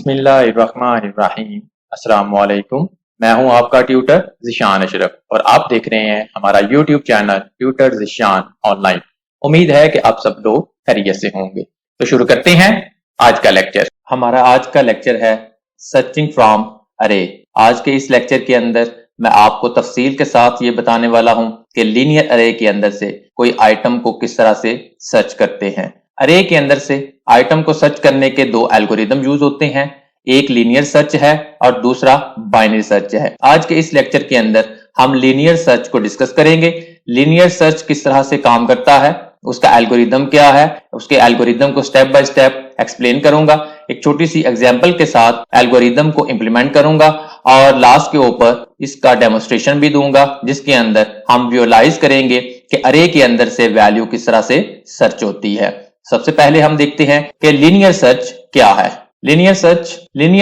बिस्मिल्लाहिर्रहमानिर्रहीम। अस्सलाम वालेकुम। मैं हूं आपका ट्यूटर ज़िशान अशरफ और आप देख रहे हैं हमारा YouTube channel tutor Zeeshan online. उम्मीद है कि आप सब लोग खैरियत से होंगे। तो शुरू करते हैं आज का लेक्चर। हमारा आज का लेक्चर है सर्चिंग फ्रॉम अरे। आज के इस लेक्चर के अंदर मैं आपको तफसील के साथ ये बताने वाला हूं कि लीनियर अरे के अंदर से कोई आइटम को किस तरह से सर्च करते हैं। अरे के अंदर से आइटम को सर्च करने के दो एल्गोरिदम यूज होते हैं, एक लीनियर सर्च है और दूसरा बाइनरी सर्च है। आज के इस लेक्चर के अंदर हम लीनियर सर्च को डिस्कस करेंगे। लीनियर सर्च किस तरह से काम करता है, उसका एल्गोरिदम क्या है, उसके एल्गोरिदम को स्टेप बाय स्टेप एक्सप्लेन करूंगा। एक छोटी सी एग्जांपल के साथ एल्गोरिदम को इंप्लीमेंट करूंगा और लास्ट के ऊपर इसका डेमोन्स्ट्रेशन भी दूंगा, जिसके अंदर हम विजुअलाइज करेंगे कि अरे के अंदर से वैल्यू किस तरह से सर्च होती है। सबसे पहले हम देखते हैं कि लीनियर सर्च क्या है। लीनियर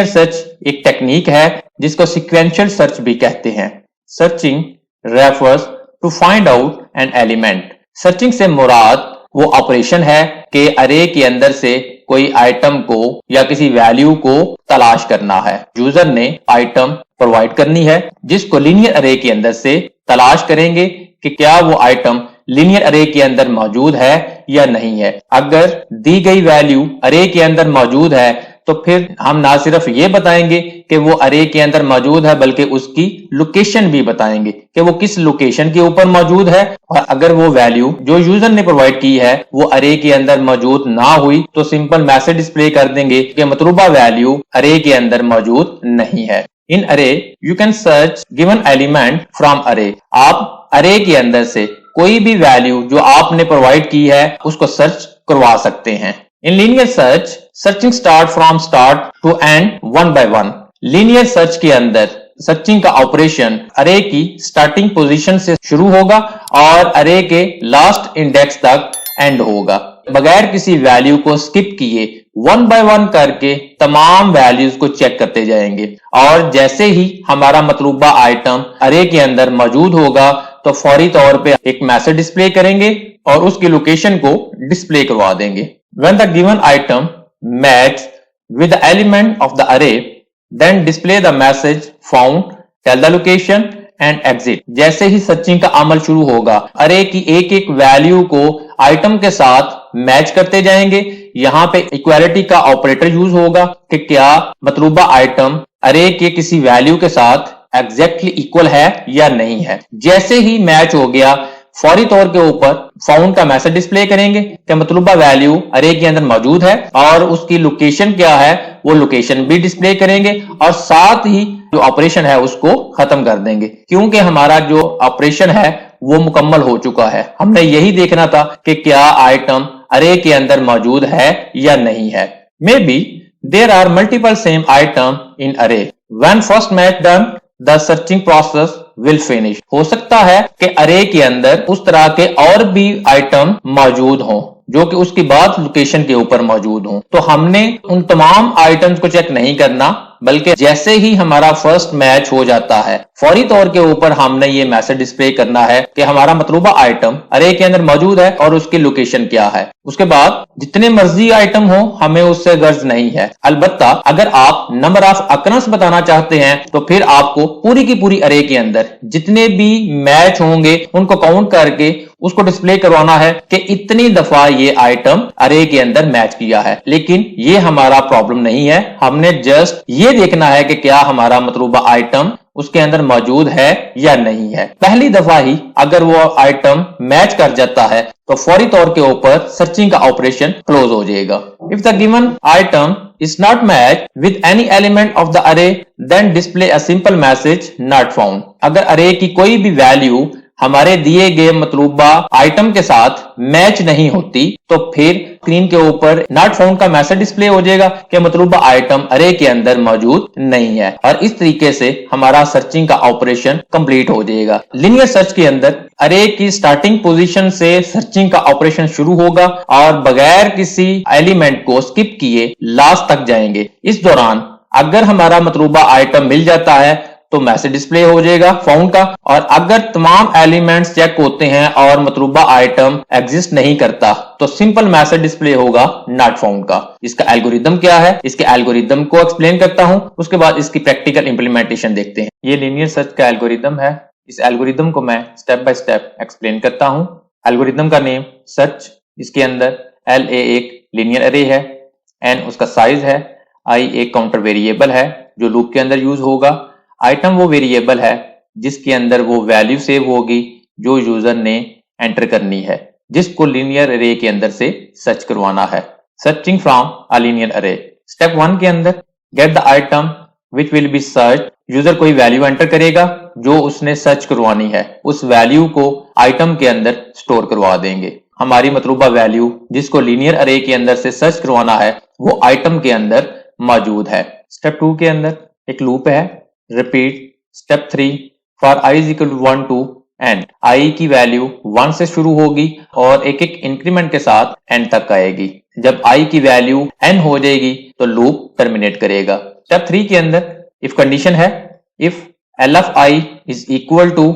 सर्च एक टेक्निक है जिसको सीक्वेंशियल सर्च भी कहते हैं। Searching refers to find out an element. Searching से मुराद वो ऑपरेशन है कि अरे के अंदर से कोई आइटम को या किसी वैल्यू को तलाश करना है। यूजर ने आइटम प्रोवाइड करनी है जिसको लीनियर अरे के अंदर से तलाश करेंगे कि क्या वो आइटम लीनियर अरे के अंदर मौजूद है या नहीं है। अगर दी गई वैल्यू अरे के अंदर मौजूद है तो फिर हम ना सिर्फ ये बताएंगे कि वो अरे के अंदर मौजूद है बल्कि उसकी लोकेशन भी बताएंगे कि वो किस लोकेशन के ऊपर मौजूद है। और अगर वो वैल्यू जो यूजर ने प्रोवाइड की है वो अरे के अंदर मौजूद ना हुई तो सिंपल मैसेज डिस्प्ले कर देंगे कि मतलूबा वैल्यू अरे के अंदर मौजूद नहीं है। इन अरे you can search given element from अरे। आप अरे के अंदर से कोई भी वैल्यू जो आपने प्रोवाइड की है उसको सर्च करवा सकते हैं। In linear search searching start from start to end one by one. Linear search के अंदर सर्चिंग का ऑपरेशन अरे की स्टार्टिंग पोजीशन से शुरू होगा और अरे के लास्ट इंडेक्स तक एंड होगा। बगैर किसी वैल्यू को स्किप किए वन बाय वन करके तमाम वैल्यूज को चेक करते जाएंगे और जैसे ही हमारा मतलूबा आइटम अरे के अंदर मौजूद होगा तो फौरी तौर पे एक मैसेज डिस्प्ले करेंगे और उसकी लोकेशन को डिस्प्ले करवा देंगे। When the given item match with the element of the array, then display the message found, tell the location and exit। जैसे ही सर्चिंग का अमल शुरू होगा अरे की एक एक वैल्यू को आइटम के साथ मैच करते जाएंगे। यहाँ पे इक्वालिटी का ऑपरेटर यूज होगा कि क्या मतलूबा आइटम अरे के किसी वैल्यू के साथ एग्जैक्टली इक्वल है या नहीं है। जैसे ही मैच हो गया फौरी तौर के ऊपर फाउंड का मैसेज डिस्प्ले करेंगे कि मतलूबा वैल्यू अरे के अंदर मौजूद है और उसकी लोकेशन क्या है वो लोकेशन भी डिस्प्ले करेंगे और साथ ही जो ऑपरेशन है उसको खत्म कर देंगे, क्योंकि हमारा जो ऑपरेशन है वो मुकम्मल हो चुका है। हमने यही देखना था कि क्या आइटम अरे के अंदर मौजूद है या नहीं है। May be there are multiple same item in array. When first match done the searching process will finish. हो सकता है कि अरे के अंदर उस तरह के और भी आइटम मौजूद हों जो कि उसकी बाद लोकेशन के ऊपर मौजूद हों। तो हमने उन तमाम आइटम्स को चेक नहीं करना, बल्कि जैसे ही हमारा फर्स्ट मैच हो जाता है फौरी तौर के ऊपर हमने ये मैसेज डिस्प्ले करना है कि हमारा मतलूबा आइटम अरे के अंदर मौजूद है और उसकी लोकेशन क्या है। उसके बाद जितने मर्जी आइटम हो हमें उससे गर्ज नहीं है। अलबत्ता अगर आप नंबर ऑफ अकरेंस बताना चाहते हैं तो फिर आपको पूरी की पूरी अरे के अंदर जितने भी मैच होंगे उनको काउंट करके उसको डिस्प्ले करवाना है कि इतनी दफा ये आइटम अरे के अंदर मैच किया है। लेकिन ये हमारा प्रॉब्लम नहीं है, हमने जस्ट ये देखना है कि क्या हमारा मतलूबा आइटम उसके अंदर मौजूद है या नहीं है। पहली दफा ही अगर वो आइटम मैच कर जाता है तो फौरी तौर के ऊपर सर्चिंग का ऑपरेशन क्लोज हो जाएगा। If the given item is not matched with any element of the array, then display a simple message not found। अगर अरे की कोई भी वैल्यू हमारे दिए गए मतलूबा आइटम के साथ मैच नहीं होती तो फिर स्क्रीन के ऊपर नॉट फाउंड का मैसेज डिस्प्ले हो जाएगा कि मतलूबा आइटम अरे के अंदर मौजूद नहीं है और इस तरीके से हमारा सर्चिंग का ऑपरेशन कंप्लीट हो जाएगा। लीनियर सर्च के अंदर अरे की स्टार्टिंग पोजीशन से सर्चिंग का ऑपरेशन शुरू होगा और बगैर किसी एलिमेंट को स्किप किए लास्ट तक जाएंगे। इस दौरान अगर हमारा मतलूबा आइटम मिल जाता है तो मैसेज डिस्प्ले हो जाएगा फाउंड का, और अगर तमाम एलिमेंट्स चेक होते हैं और मतलूबा आइटम एग्जिस्ट नहीं करता तो सिंपल मैसेज डिस्प्ले होगा नॉट फाउंड का। इसका एल्गोरिदम क्या है, इसके एल्गोरिदम को एक्सप्लेन करता हूं, उसके बाद इसकी प्रैक्टिकल इंप्लीमेंटेशन देखते हैं। ये लीनियर सर्च का एल्गोरिदम है। इस एल्गोरिदम को मैं स्टेप बाय स्टेप एक्सप्लेन करता हूं। एल्गोरिदम का नेम सर्च, इसके अंदर LA एक लीनियर अरे है, N उसका साइज है, I एक काउंटर वेरिएबल है जो लूप के अंदर यूज होगा, आइटम वो वेरिएबल है जिसके अंदर वो वैल्यू सेव होगी जो यूजर ने एंटर करनी है, जिसको लीनियर अरे के अंदर से सर्च करवाना है। Searching from a linear array. Step 1 के अंदर get the item which will be search. User कोई वैल्यू एंटर करेगा जो उसने सर्च करवानी है, उस वैल्यू को आइटम के अंदर स्टोर करवा देंगे। हमारी मतलूबा वैल्यू जिसको लीनियर अरे के अंदर से सर्च करवाना है वो आइटम के अंदर मौजूद है। स्टेप 2 के अंदर एक लूप है, repeat. Step 3 for i is equal to 1 to n, i की वैल्यू 1 से शुरू होगी और एक एक इंक्रीमेंट के साथ n तक आएगी। जब i की वैल्यू n हो जाएगी तो लूप टर्मिनेट करेगा। स्टेप 3 के अंदर इफ कंडीशन है, if l of i is equal to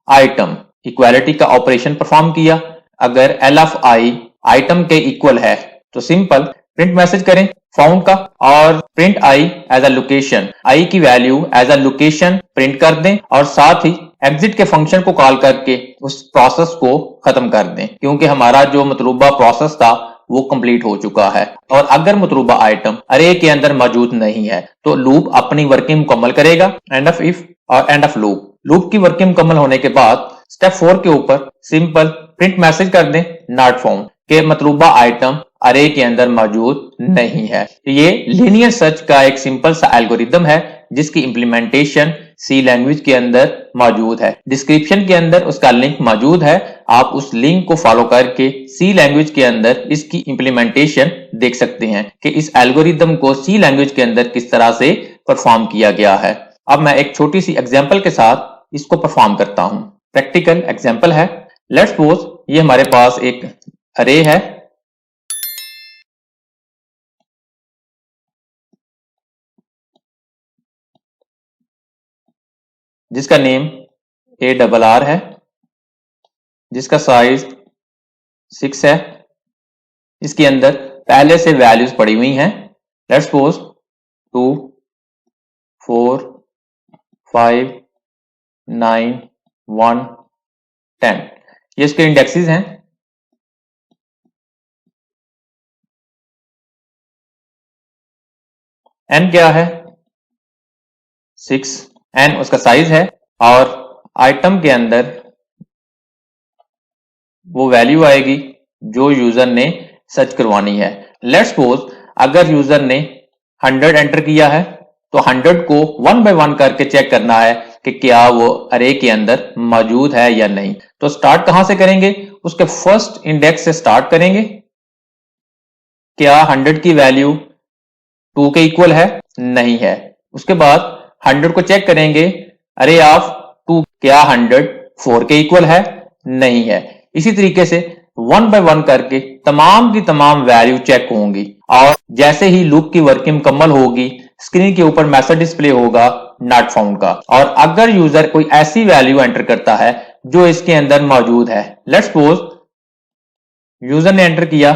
item, equality का ऑपरेशन परफॉर्म किया। अगर l of i आइटम के इक्वल है तो सिंपल प्रिंट मैसेज करें फाउंड का, और print i as a location, i की value as a location print कर दें, और साथ ही एग्जिट के फंक्शन को कॉल करके उस प्रोसेस को खत्म कर दें, क्योंकि हमारा जो मतलूबा प्रोसेस था वो कंप्लीट हो चुका है। और अगर मतलूबा आइटम अरे के अंदर मौजूद नहीं है तो लूप अपनी वर्किंग मुकम्मल करेगा। एंड ऑफ इफ और एंड ऑफ लूप। लूप की वर्किंग मुकम्मल होने के बाद स्टेप 4 के ऊपर सिंपल प्रिंट मैसेज कर दें नॉट फाउंड, के मतलूबा आइटम अरे के अंदर मौजूद नहीं है। तो ये लीनियर सर्च का एक सिंपल सा एल्गोरिदम है जिसकी इंप्लीमेंटेशन सी लैंग्वेज के अंदर मौजूद है। डिस्क्रिप्शन के अंदर उसका लिंक मौजूद है, आप उस लिंक को फॉलो करके सी लैंग्वेज के अंदर इसकी इंप्लीमेंटेशन देख सकते हैं कि इस एल्गोरिदम को सी लैंग्वेज के अंदर किस तरह से परफॉर्म किया गया है। अब मैं एक छोटी सी एग्जाम्पल के साथ इसको परफॉर्म करता हूं। प्रैक्टिकल एग्जाम्पल है। लेट्स सपोज ये हमारे पास एक अरे है, जिसका नेम ARR है, जिसका साइज 6 है। इसके अंदर पहले से वैल्यूज पड़ी हुई हैं। लेट्स सपोज 2, 4, 5, 9, 1, 10 ये इसके इंडेक्सेस हैं। n क्या है? 6। n उसका साइज है और आइटम के अंदर वो वैल्यू आएगी जो यूजर ने सर्च करवानी है। लेट्स सपोज अगर यूजर ने 100 एंटर किया है तो 100 को 1 बाय 1 करके चेक करना है कि क्या वो अरे के अंदर मौजूद है या नहीं। तो स्टार्ट कहां से करेंगे? उसके फर्स्ट इंडेक्स से स्टार्ट करेंगे। क्या 100 की वैल्यू 2 के इक्वल है? नहीं है। उसके बाद 100 को चेक करेंगे, अरे ऑफ 2 क्या 100 4 के इक्वल है? नहीं है। इसी तरीके से 1 बाय 1 करके तमाम की तमाम वैल्यू चेक होंगी और जैसे ही लूप की वर्किंग मुकम्मल होगी स्क्रीन के ऊपर मैसेज डिस्प्ले होगा नॉट फाउंड का। और अगर यूजर कोई ऐसी वैल्यू एंटर करता है जो इसके अंदर मौजूद है, लेट्स सपोज यूजर ने एंटर किया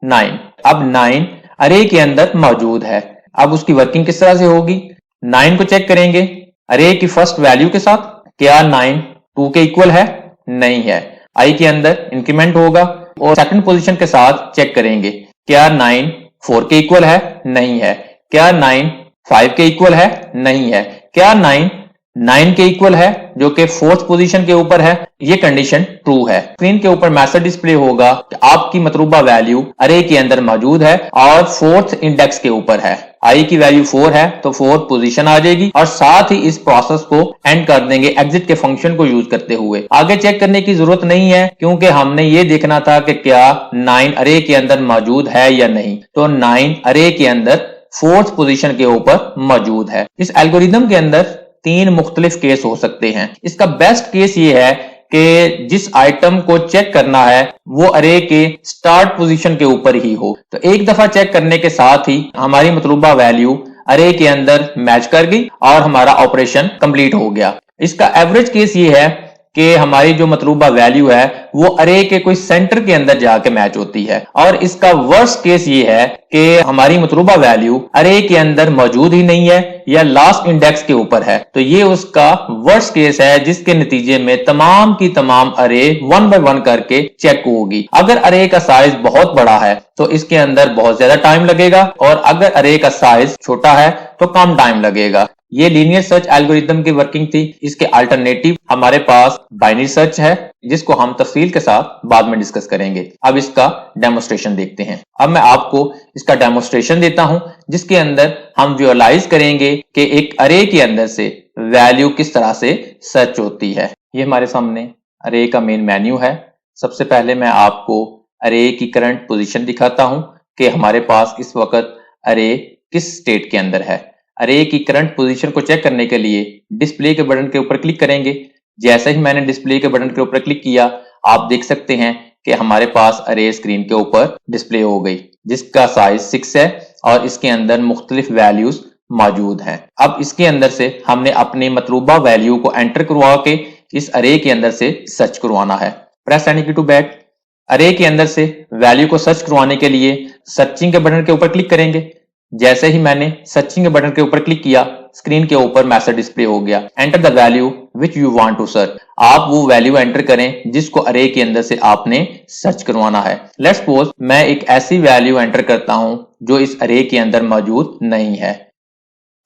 9। अब 9 अरे के अंदर मौजूद है। अब उसकी वर्किंग किस तरह से होगी? 9 को चेक करेंगे अरे की फर्स्ट वैल्यू के साथ, क्या 9 2 के इक्वल है? नहीं है। आई के अंदर इंक्रीमेंट होगा और सेकंड पोजीशन के साथ चेक करेंगे, क्या 9 4 के इक्वल है? नहीं है। क्या 9 5 के इक्वल है? नहीं है। क्या 9 9 के इक्वल है जो कि फोर्थ पोजीशन के ऊपर है? ये कंडीशन ट्रू है। स्क्रीन के ऊपर मैसेज डिस्प्ले होगा कि आपकी मतलूबा वैल्यू अरे के अंदर मौजूद है और फोर्थ इंडेक्स के ऊपर है। आई की वैल्यू 4 है तो फोर्थ पोजीशन आ जाएगी और साथ ही इस प्रोसेस को एंड कर देंगे एग्जिट के फंक्शन को यूज करते हुए। आगे चेक करने की जरूरत नहीं है क्योंकि हमने ये देखना था कि क्या 9 अरे के अंदर मौजूद है या नहीं। तो 9 अरे के अंदर फोर्थ पोजीशन के ऊपर मौजूद है। इस एल्गोरिदम के अंदर 3 मुख्तलिफ केस हो सकते हैं। इसका बेस्ट केस ये है कि जिस आइटम को चेक करना है वो अरे के स्टार्ट पोजीशन के ऊपर ही हो। तो एक दफा चेक करने के साथ ही हमारी मतलूबा वैल्यू अरे के अंदर मैच कर गई और हमारा ऑपरेशन कंप्लीट हो गया। इसका एवरेज केस ये है कि हमारी जो मतलूबा वैल्यू है वो अरे के कोई सेंटर के अंदर जाके मैच होती है, और इसका वर्स्ट केस ये है कि हमारी मतलूबा वैल्यू अरे के अंदर मौजूद ही नहीं है या लास्ट इंडेक्स के ऊपर है। तो ये उसका वर्स्ट केस है, जिसके नतीजे में तमाम की तमाम अरे वन बाय वन करके चेक होगी। अगर अरे का साइज बहुत बड़ा है तो इसके अंदर बहुत ज्यादा टाइम लगेगा, और अगर अरे का साइज छोटा है तो कम टाइम लगेगा। ये लीनियर सर्च एल्गोरिथम की वर्किंग थी। इसके अल्टरनेटिव हमारे पास बाइनरी सर्च है, जिसको हम तफसील के साथ बाद में डिस्कस करेंगे। अब इसका डेमोस्ट्रेशन देखते हैं। अब मैं आपको इसका डेमोस्ट्रेशन देता हूं, जिसके अंदर हम विजुअलाइज करेंगे कि एक अरे के अंदर से वैल्यू किस तरह से सर्च होती है। ये हमारे सामने अरे का मेन मेन्यू है। सबसे पहले मैं आपको अरे की करंट पोजीशन दिखाता हूं कि हमारे पास इस वक्त अरे किस स्टेट के अंदर है। अरे की करंट पोजीशन को चेक करने के लिए डिस्प्ले के बटन के ऊपर क्लिक करेंगे। जैसे ही मैंने डिस्प्ले के बटन के ऊपर क्लिक किया, आप देख सकते हैं कि हमारे पास अरे स्क्रीन के ऊपर डिस्प्ले हो गई, जिसका साइज 6 है और इसके अंदर मुख्तलिफ वैल्यूज मौजूद हैं। अब इसके अंदर से हमने अपनी मतलूबा वैल्यू को एंटर करवा के इस अरे के अंदर से सर्च करवाना है। प्रेस एनी की टू बैक। अरे के अंदर से वैल्यू को सर्च करवाने के लिए सर्चिंग के बटन के ऊपर क्लिक करेंगे। जैसे ही मैंने सर्चिंग के बटन के ऊपर क्लिक किया, स्क्रीन के ऊपर मैसेज डिस्प्ले हो गया, enter the value which you want to search. आप वो वैल्यू एंटर करें जिसको अरे के अंदर से आपने सर्च करवाना है। लेट्स सपोज मैं एक ऐसी वैल्यू एंटर करता हूं जो इस अरे के अंदर मौजूद नहीं है।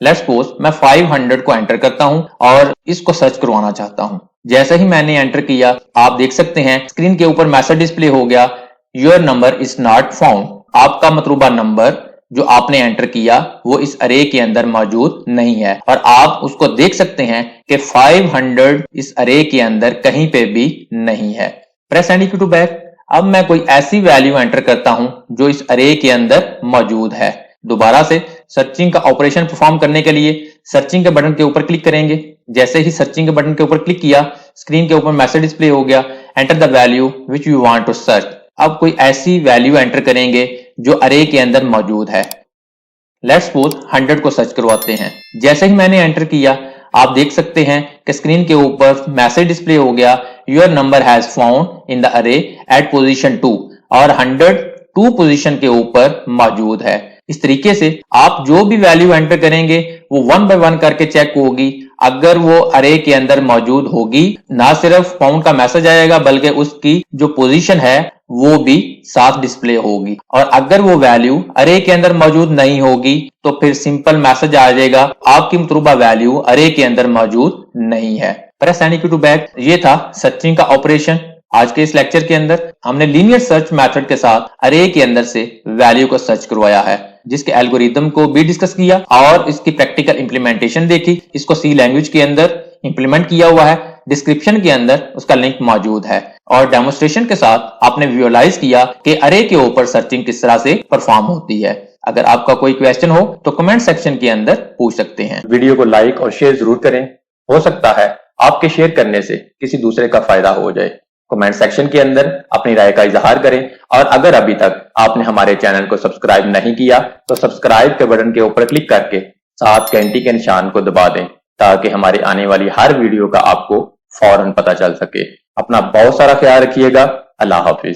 लेट्स सपोज मैं 500 को एंटर करता हूं और इसको सर्च करवाना चाहता हूं। जैसे ही मैंने एंटर किया, आप देख सकते हैं स्क्रीन के ऊपर मैसेज डिस्प्ले हो गया, your number is not found. आपका मतलूबा नंबर जो आपने एंटर किया वो इस अरे के अंदर मौजूद नहीं है, और आप उसको देख सकते हैं कि 500 इस अरे के अंदर कहीं पे भी नहीं है। प्रेस एनी की टू बैक। अब मैं कोई ऐसी वैल्यू एंटर करता हूं जो इस अरे के अंदर मौजूद है। दोबारा से सर्चिंग का ऑपरेशन परफॉर्म करने के लिए सर्चिंग के बटन के ऊपर क्लिक करेंगे। जैसे ही सर्चिंग के बटन के ऊपर क्लिक किया, स्क्रीन के ऊपर मैसेज डिस्प्ले हो गया, enter the value which you want to search. अब कोई ऐसी वैल्यू एंटर करेंगे जो अरे के अंदर मौजूद है। लेट्स सपोज 100 को सर्च करवाते हैं। जैसे ही मैंने एंटर किया, आप देख सकते हैं कि स्क्रीन के ऊपर मैसेज डिस्प्ले हो गया, your number has found in the अरे एट पोजीशन 2, और 102 पोजीशन के ऊपर मौजूद है। इस तरीके से आप जो भी वैल्यू एंटर करेंगे वो वन बाय वन करके चेक होगी। अगर वो अरे के अंदर मौजूद होगी, ना सिर्फ फाउंड का मैसेज आएगा बल्कि उसकी जो पोजीशन है वो भी साथ डिस्प्ले होगी। और अगर वो वैल्यू अरे के अंदर मौजूद नहीं होगी तो फिर सिंपल मैसेज आ जाएगा, आपकी मतलूबा वैल्यू अरे के अंदर मौजूद नहीं है। प्रेस एनी की टू बैक। ये था सर्चिंग का ऑपरेशन। आज के इस लेक्चर के अंदर हमने लीनियर सर्च मेथड के साथ अरे के अंदर से वैल्यू को सर्च करवाया है, जिसके एल्गोरिथम को भी डिस्कस किया और इसकी प्रैक्टिकल इंप्लीमेंटेशन देखी। इसको सी लैंग्वेज के अंदर इंप्लीमेंट किया हुआ है। डिस्क्रिप्शन के अंदर उसका लिंक मौजूद है, और डेमोस्ट्रेशन के साथ आपने विजुअलाइज किया कि अरे के ऊपर सर्चिंग किस तरह से परफॉर्म होती है। अगर आपका कोई क्वेश्चन हो तो कमेंट सेक्शन के अंदर पूछ सकते हैं। वीडियो को लाइक और शेयर जरूर करें। हो सकता है आपके शेयर करने से किसी दूसरे का फायदा हो जाए। कमेंट सेक्शन के अंदर अपनी राय का इजहार करें, और अगर अभी तक आपने हमारे चैनल को सब्सक्राइब नहीं किया तो सब्सक्राइब के बटन के ऊपर क्लिक करके साथ घंटी के निशान को दबा दें, ताकि हमारी आने वाली हर वीडियो का आपको फौरन पता चल सके। अपना बहुत सारा ख्याल रखिएगा। अल्लाह हाफिज।